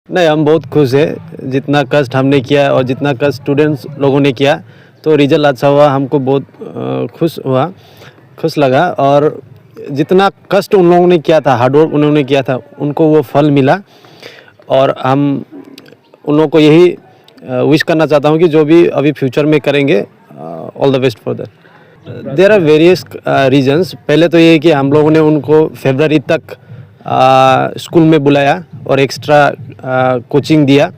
नहीं, हम बहुत खुश हैं, जितना कष्ट हमने किया और जितना कष्ट स्टूडेंट्स लोगों ने किया, तो रिज़ल्ट अच्छा हुआ, हमको बहुत खुश लगा। और जितना कष्ट उन लोगों ने किया था, हार्ड वर्क उन्होंने किया था, उनको वो फल मिला। और हम उन लोगों को यही विश करना चाहता हूँ कि जो भी अभी फ्यूचर में करेंगे, all the best for that. There are various reasons. पहले तो ये है कि हम लोगों ने उनको फरवरी तक स्कूल में बुलाया और एक्स्ट्रा कोचिंग दिया।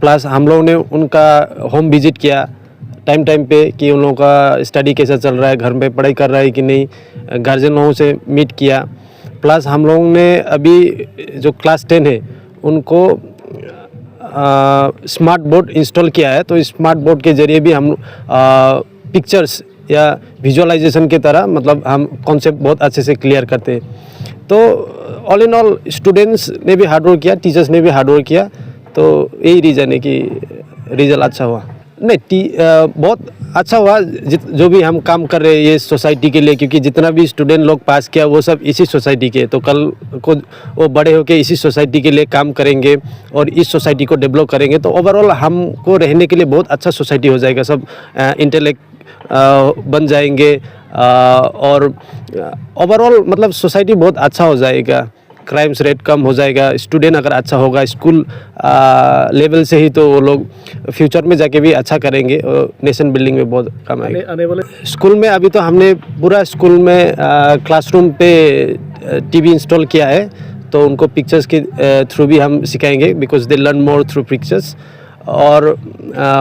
प्लस हम लोगों ने उनका होम विजिट किया टाइम पे कि उन लोगों का स्टडी कैसा चल रहा है, घर में पढ़ाई कर रहा है कि नहीं, गार्जियन लोगों से मीट किया। प्लस हम लोगों ने अभी जो क्लास 10 है उनको स्मार्ट बोर्ड इंस्टॉल किया है, तो स्मार्ट बोर्ड के ज़रिए भी हम पिक्चर्स या विजुअलाइजेशन की तरह मतलब हम कॉन्सेप्ट बहुत अच्छे से क्लियर करते हैं। तो ऑल इन ऑल स्टूडेंट्स ने भी हार्ड वर्क किया, टीचर्स ने भी हार्ड वर्क किया, तो यही रीज़न है कि रिज़ल्ट अच्छा हुआ। नहीं, बहुत अच्छा हुआ जो भी हम काम कर रहे हैं ये सोसाइटी के लिए, क्योंकि जितना भी स्टूडेंट लोग पास किया वो सब इसी सोसाइटी के, तो कल को वो बड़े होकर इसी सोसाइटी के लिए काम करेंगे और इस सोसाइटी को डेवलप करेंगे, तो ओवरऑल हमको रहने के लिए बहुत अच्छा सोसाइटी हो जाएगा। सब इंटेलेक्ट बन जाएंगे और ओवरऑल मतलब सोसाइटी बहुत अच्छा हो जाएगा, क्राइम्स रेट कम हो जाएगा। स्टूडेंट अगर अच्छा होगा स्कूल लेवल से ही, तो वो लोग फ्यूचर में जाके भी अच्छा करेंगे और नेशन बिल्डिंग में बहुत काम आएगा। आने वाले स्कूल में अभी तो हमने पूरा स्कूल में क्लासरूम पे टीवी इंस्टॉल किया है, तो उनको पिक्चर्स के थ्रू भी हम सिखाएंगे, because they learn more through pictures. और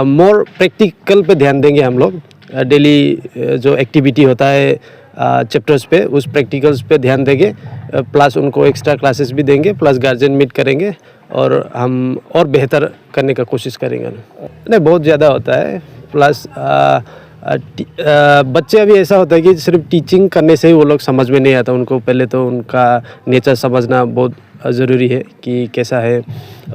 मोर प्रैक्टिकल पे ध्यान देंगे हम लोग। डेली जो एक्टिविटी होता है चैप्टर्स पे, उस प्रैक्टिकल्स पे ध्यान देंगे। प्लस उनको एक्स्ट्रा क्लासेस भी देंगे, प्लस गार्जियन मीट करेंगे और हम और बेहतर करने का कोशिश करेंगे। नहीं, बहुत ज़्यादा होता है। प्लस बच्चे अभी ऐसा होता है कि सिर्फ टीचिंग करने से ही वो लोग समझ में नहीं आता, उनको पहले तो उनका नेचर समझना बहुत ज़रूरी है कि कैसा है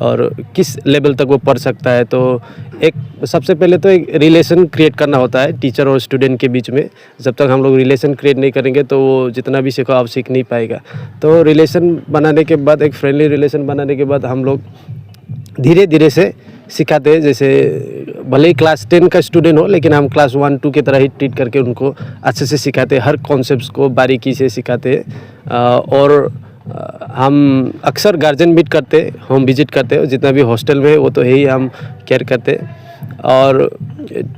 और किस लेवल तक वो पढ़ सकता है। तो एक सबसे पहले तो एक रिलेशन क्रिएट करना होता है टीचर और स्टूडेंट के बीच में। जब तक हम लोग रिलेशन क्रिएट नहीं करेंगे तो वो जितना भी सीखो आप सीख नहीं पाएगा। तो रिलेशन बनाने के बाद, एक फ्रेंडली रिलेशन बनाने के बाद हम लोग धीरे धीरे से सिखाते हैं। जैसे भले ही क्लास 10 का स्टूडेंट हो, लेकिन हम क्लास 1-2 की तरह ही ट्रीट करके उनको अच्छे से सिखाते हैं, हर कॉन्सेप्ट्स को बारीकी से सिखाते हैं। और हम अक्सर गार्जियन मीट करते, होम विजिट करते हैं, जितना भी हॉस्टल में है वो तो है ही, हम केयर करते। और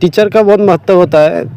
टीचर का बहुत महत्व होता है।